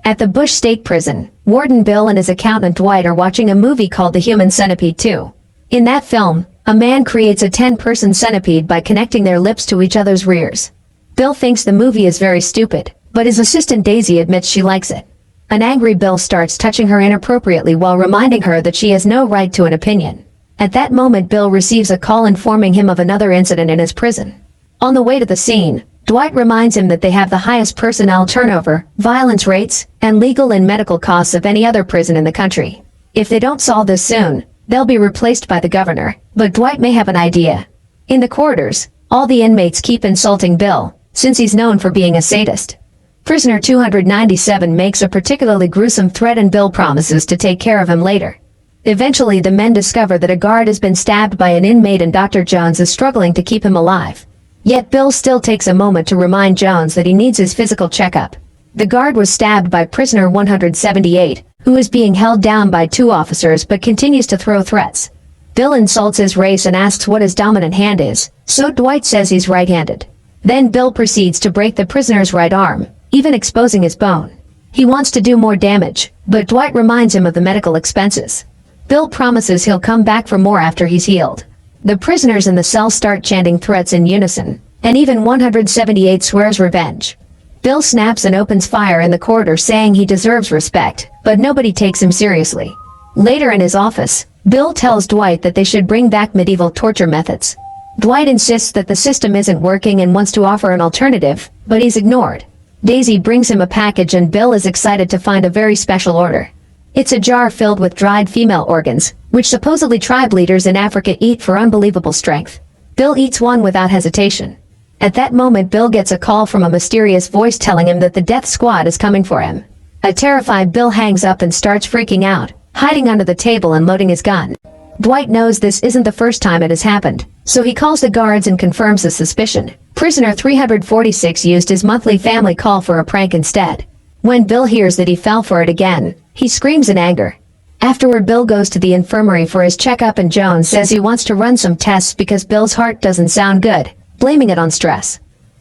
At the Bush State Prison, Warden Bill and his accountant Dwight are watching a movie called The Human Centipede 2. In that film, a man creates a 10-person centipede by connecting their lips to each other's rears. Bill thinks the movie is very stupid, but his assistant Daisy admits she likes it. An angry Bill starts touching her inappropriately while reminding her that she has no right to an opinion. At that moment, Bill receives a call informing him of another incident in his prison. On the way to the scene, Dwight reminds him that they have the highest personnel turnover, violence rates, and legal and medical costs of any other prison in the country. If they don't solve this soon, they'll be replaced by the governor, but Dwight may have an idea. In the corridors, all the inmates keep insulting Bill, since he's known for being a sadist. Prisoner 297 makes a particularly gruesome threat and Bill promises to take care of him later. Eventually, the men discover that a guard has been stabbed by an inmate and Dr. Jones is struggling to keep him alive. Yet Bill still takes a moment to remind Jones that he needs his physical checkup. The guard was stabbed by prisoner 178, who is being held down by two officers but continues to throw threats. Bill insults his race and asks what his dominant hand is, so Dwight says he's right-handed. Then Bill proceeds to break the prisoner's right arm, even exposing his bone. He wants to do more damage, but Dwight reminds him of the medical expenses. Bill promises he'll come back for more after he's healed. The prisoners in the cell start chanting threats in unison, and even 178 swears revenge. Bill snaps and opens fire in the corridor saying he deserves respect, but nobody takes him seriously. Later in his office, Bill tells Dwight that they should bring back medieval torture methods. Dwight insists that the system isn't working and wants to offer an alternative, but he's ignored. Daisy brings him a package and Bill is excited to find a very special order. It's a jar filled with dried female organs, which supposedly tribe leaders in Africa eat for unbelievable strength. Bill eats one without hesitation. At that moment, Bill gets a call from a mysterious voice telling him that the death squad is coming for him. A terrified Bill hangs up and starts freaking out, hiding under the table and loading his gun. Dwight knows this isn't the first time it has happened, so he calls the guards and confirms his suspicion. Prisoner 346 used his monthly family call for a prank instead. When Bill hears that he fell for it again, he screams in anger. Afterward, Bill goes to the infirmary for his checkup and Jones says he wants to run some tests because Bill's heart doesn't sound good, blaming it on stress.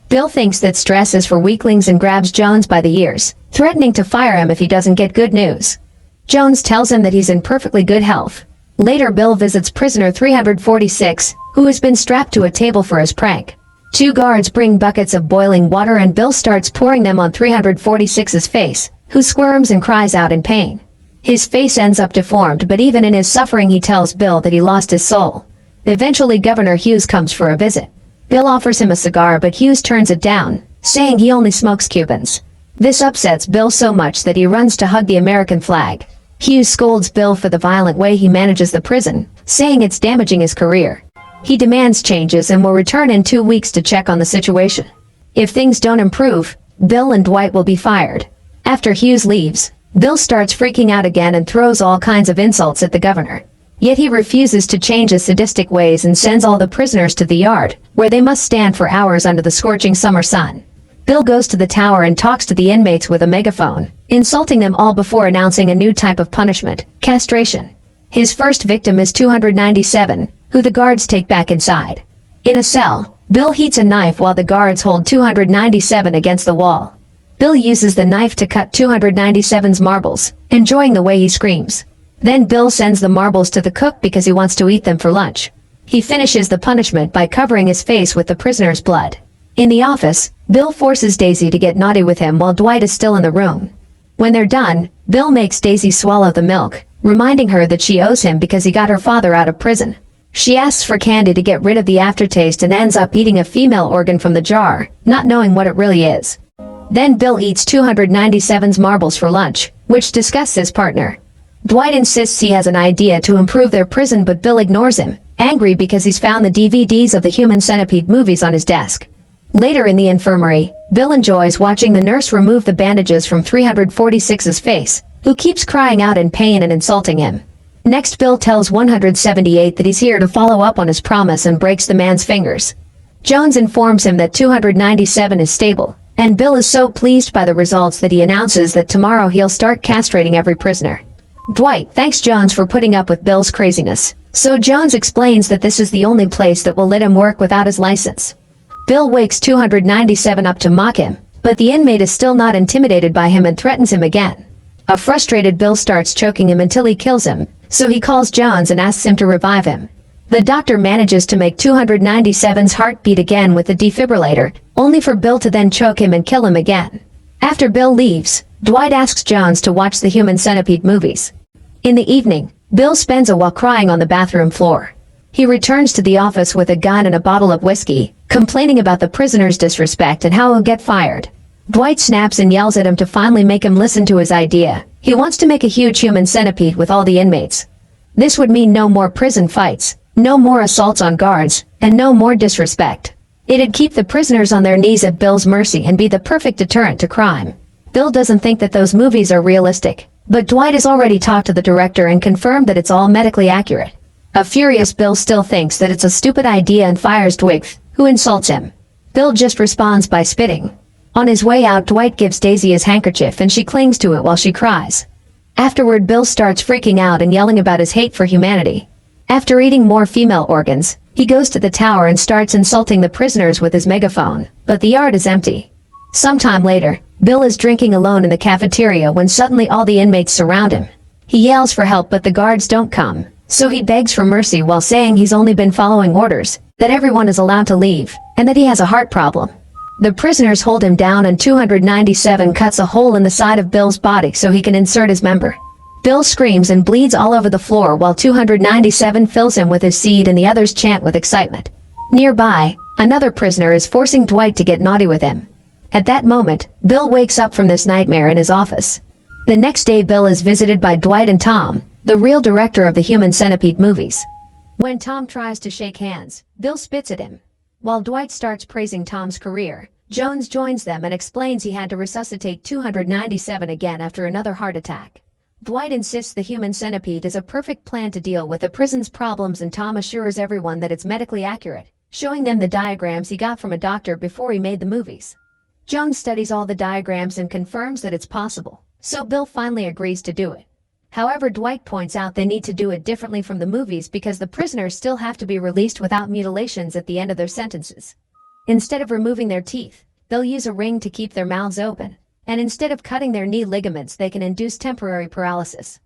Bill thinks that stress is for weaklings and grabs Jones by the ears, threatening to fire him if he doesn't get good news. Jones tells him that he's in perfectly good health. Later, Bill visits prisoner 346, who has been strapped to a table for his prank. Two guards bring buckets of boiling water and Bill starts pouring them on 346's face, who squirms and cries out in pain. His face ends up deformed, but even in his suffering he tells Bill that he lost his soul. Eventually, Governor Hughes comes for a visit. Bill offers him a cigar but Hughes turns it down, saying he only smokes Cubans. This upsets Bill so much that he runs to hug the American flag. Hughes scolds Bill for the violent way he manages the prison, saying it's damaging his career. He demands changes and will return in 2 weeks to check on the situation. If things don't improve, Bill and Dwight will be fired. After Hughes leaves, Bill starts freaking out again and throws all kinds of insults at the governor. Yet he refuses to change his sadistic ways and sends all the prisoners to the yard, where they must stand for hours under the scorching summer sun. Bill goes to the tower and talks to the inmates with a megaphone, insulting them all before announcing a new type of punishment, castration. His first victim is 297, who the guards take back inside. In a cell, Bill heats a knife while the guards hold 297 against the wall. Bill uses the knife to cut 297's marbles, enjoying the way he screams. Then Bill sends the marbles to the cook because he wants to eat them for lunch. He finishes the punishment by covering his face with the prisoner's blood. In the office, Bill forces Daisy to get naughty with him while Dwight is still in the room. When they're done, Bill makes Daisy swallow the milk, reminding her that she owes him because he got her father out of prison. She asks for candy to get rid of the aftertaste and ends up eating a female organ from the jar, not knowing what it really is. Then Bill eats 297's marbles for lunch, which disgusts his partner. Dwight insists he has an idea to improve their prison, but Bill ignores him, angry because he's found the DVDs of the Human Centipede movies on his desk. Later in the infirmary, Bill enjoys watching the nurse remove the bandages from 346's face, who keeps crying out in pain and insulting him. Next, Bill tells 178 that he's here to follow up on his promise and breaks the man's fingers. Jones informs him that 297 is stable, and Bill is so pleased by the results that he announces that tomorrow he'll start castrating every prisoner. Dwight thanks Jones for putting up with Bill's craziness, so Jones explains that this is the only place that will let him work without his license. Bill wakes 297 up to mock him, But the inmate is still not intimidated by him and threatens him again. A frustrated Bill starts choking him until he kills him, so he calls Jones and asks him to revive him. The doctor manages to make 297's heart beat again with the defibrillator, only for Bill to then choke him and kill him again. After Bill leaves, Dwight asks Jones to watch the Human Centipede movies. In the evening, Bill spends a while crying on the bathroom floor. He returns to the office with a gun and a bottle of whiskey, complaining about the prisoner's disrespect and how he'll get fired. Dwight snaps and yells at him to finally make him listen to his idea. He wants to make a huge human centipede with all the inmates. This would mean no more prison fights, no more assaults on guards, and no more disrespect. It'd keep the prisoners on their knees at Bill's mercy and be the perfect deterrent to crime. Bill doesn't think that those movies are realistic, but Dwight has already talked to the director and confirmed that it's all medically accurate. A furious Bill still thinks that it's a stupid idea and fires Dwight, who insults him. Bill just responds by spitting. On his way out, Dwight gives Daisy his handkerchief and she clings to it while she cries. Afterward, Bill starts freaking out and yelling about his hate for humanity. After eating more female organs, he goes to the tower and starts insulting the prisoners with his megaphone, but the yard is empty. Sometime later, Bill is drinking alone in the cafeteria when suddenly all the inmates surround him. He yells for help but the guards don't come, so he begs for mercy while saying he's only been following orders, that everyone is allowed to leave, and that he has a heart problem. The prisoners hold him down and 297 cuts a hole in the side of Bill's body so he can insert his member. Bill screams and bleeds all over the floor while 297 fills him with his seed and the others chant with excitement. Nearby, another prisoner is forcing Dwight to get naughty with him. At that moment, Bill wakes up from this nightmare in his office. The next day, Bill is visited by Dwight and Tom, the real director of the Human Centipede movies. When Tom tries to shake hands, Bill spits at him. While Dwight starts praising Tom's career, Jones joins them and explains he had to resuscitate 297 again after another heart attack. Dwight insists the Human Centipede is a perfect plan to deal with the prison's problems and Tom assures everyone that it's medically accurate, showing them the diagrams he got from a doctor before he made the movies. Jones studies all the diagrams and confirms that it's possible, so Bill finally agrees to do it. However, Dwight points out they need to do it differently from the movies because the prisoners still have to be released without mutilations at the end of their sentences. Instead of removing their teeth, they'll use a ring to keep their mouths open, and instead of cutting their knee ligaments they can induce temporary paralysis.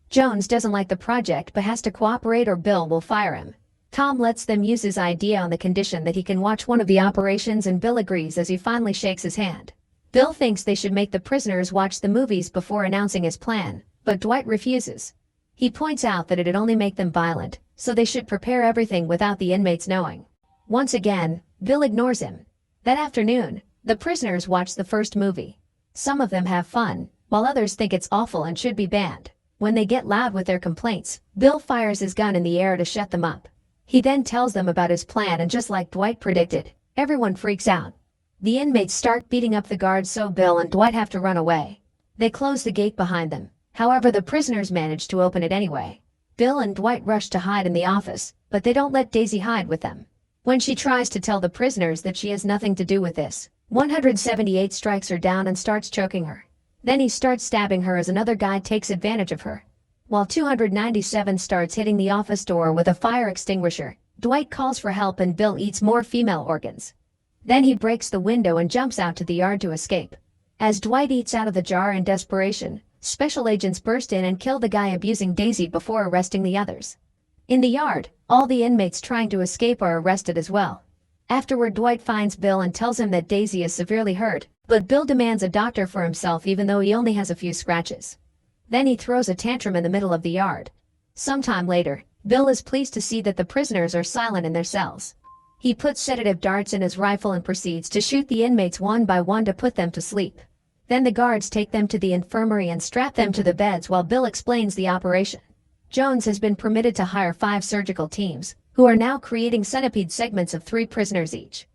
Jones doesn't like the project but has to cooperate or Bill will fire him. Tom lets them use his idea on the condition that he can watch one of the operations and Bill agrees as he finally shakes his hand. Bill thinks they should make the prisoners watch the movies before announcing his plan, but Dwight refuses. He points out that it'd only make them violent, so they should prepare everything without the inmates knowing. Once again, Bill ignores him. That afternoon, the prisoners watch the first movie. Some of them have fun, while others think it's awful and should be banned. When they get loud with their complaints, Bill fires his gun in the air to shut them up. He then tells them about his plan and just like Dwight predicted, everyone freaks out. The inmates start beating up the guards so Bill and Dwight have to run away. They close the gate behind them. However, the prisoners manage to open it anyway. Bill and Dwight rush to hide in the office, but they don't let Daisy hide with them. When she tries to tell the prisoners that she has nothing to do with this, 178 strikes her down and starts choking her. Then he starts stabbing her as another guy takes advantage of her. While 297 starts hitting the office door with a fire extinguisher, Dwight calls for help and Bill eats more female organs. Then he breaks the window and jumps out to the yard to escape. As Dwight eats out of the jar in desperation, special agents burst in and kill the guy abusing Daisy before arresting the others. In the yard, all the inmates trying to escape are arrested as well. Afterward, Dwight finds Bill and tells him that Daisy is severely hurt, but Bill demands a doctor for himself even though he only has a few scratches. Then he throws a tantrum in the middle of the yard. Sometime later, Bill is pleased to see that the prisoners are silent in their cells. He puts sedative darts in his rifle and proceeds to shoot the inmates one by one to put them to sleep. Then the guards take them to the infirmary and strap them to the beds while Bill explains the operation. Jones has been permitted to hire 5 surgical teams, who are now creating centipede segments of 3 prisoners each.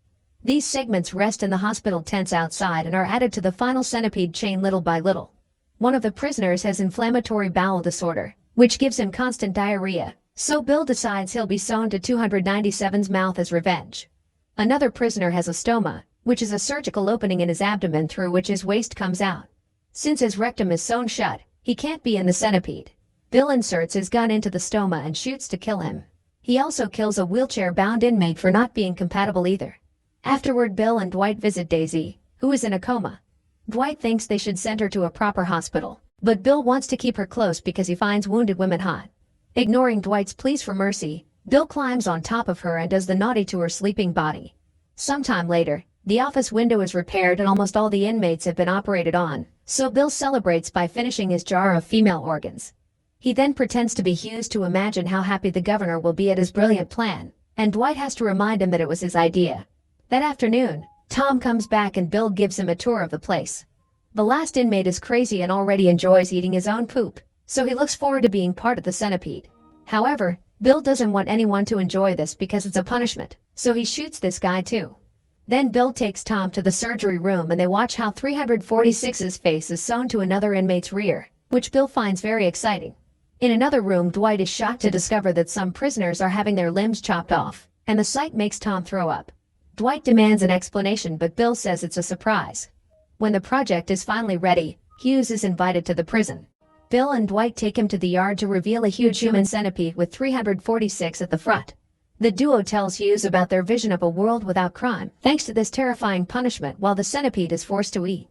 These segments rest in the hospital tents outside and are added to the final centipede chain little by little. One of the prisoners has inflammatory bowel disorder, which gives him constant diarrhea, so Bill decides he'll be sewn to 297's mouth as revenge. Another prisoner has a stoma, which is a surgical opening in his abdomen through which his waste comes out. Since his rectum is sewn shut, he can't be in the centipede. Bill inserts his gun into the stoma and shoots to kill him. He also kills a wheelchair-bound inmate for not being compatible either. Afterward, Bill and Dwight visit Daisy, who is in a coma. Dwight thinks they should send her to a proper hospital, but Bill wants to keep her close because he finds wounded women hot. Ignoring Dwight's pleas for mercy, Bill climbs on top of her and does the naughty to her sleeping body. Sometime later, the office window is repaired and almost all the inmates have been operated on, so Bill celebrates by finishing his jar of female organs. He then pretends to be Hughes to imagine how happy the governor will be at his brilliant plan, and Dwight has to remind him that it was his idea. That afternoon, Tom comes back and Bill gives him a tour of the place. The last inmate is crazy and already enjoys eating his own poop, so he looks forward to being part of the centipede. However, Bill doesn't want anyone to enjoy this because it's a punishment, so he shoots this guy too. Then Bill takes Tom to the surgery room and they watch how 346's face is sewn to another inmate's rear, which Bill finds very exciting. In another room, Dwight is shocked to discover that some prisoners are having their limbs chopped off, and the sight makes Tom throw up. Dwight demands an explanation, but Bill says it's a surprise. When the project is finally ready, Hughes is invited to the prison. Bill and Dwight take him to the yard to reveal a huge human centipede with 346 at the front. The duo tells Hughes about their vision of a world without crime, thanks to this terrifying punishment while the centipede is forced to eat.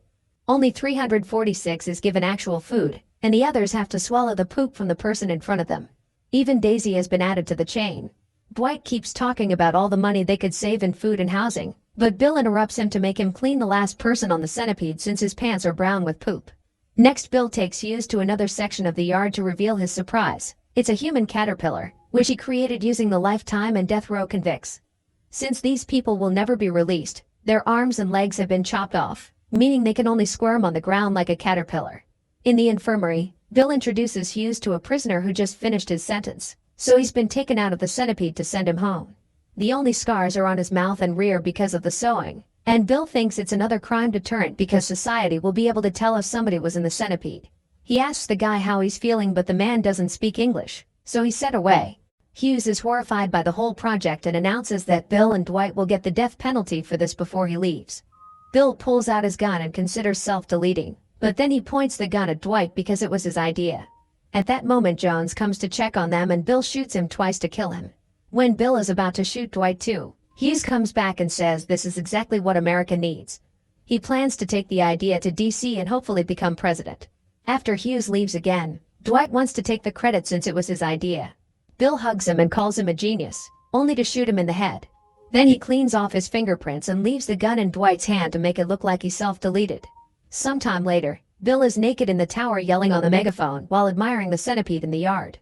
Only 346 is given actual food, and the others have to swallow the poop from the person in front of them. Even Daisy has been added to the chain. Dwight keeps talking about all the money they could save in food and housing, but Bill interrupts him to make him clean the last person on the centipede since his pants are brown with poop. Next, Bill takes Hughes to another section of the yard to reveal his surprise. It's a human caterpillar, which he created using the lifetime and death row convicts. Since these people will never be released, their arms and legs have been chopped off, meaning they can only squirm on the ground like a caterpillar. In the infirmary, Bill introduces Hughes to a prisoner who just finished his sentence, so he's been taken out of the centipede to send him home. The only scars are on his mouth and rear because of the sewing, and Bill thinks it's another crime deterrent because society will be able to tell if somebody was in the centipede. He asks the guy how he's feeling, but the man doesn't speak English, so he's sent away. Hughes is horrified by the whole project and announces that Bill and Dwight will get the death penalty for this before he leaves. Bill pulls out his gun and considers self-deleting, but then he points the gun at Dwight because it was his idea. At that moment, Jones comes to check on them and Bill shoots him twice to kill him. When Bill is about to shoot Dwight too, Hughes comes back and says this is exactly what America needs. He plans to take the idea to DC and hopefully become president. After Hughes leaves again, Dwight wants to take the credit since it was his idea. Bill hugs him and calls him a genius, only to shoot him in the head. Then he cleans off his fingerprints and leaves the gun in Dwight's hand to make it look like he self-deleted. Sometime later, Bill is naked in the tower yelling on the megaphone while admiring the centipede in the yard.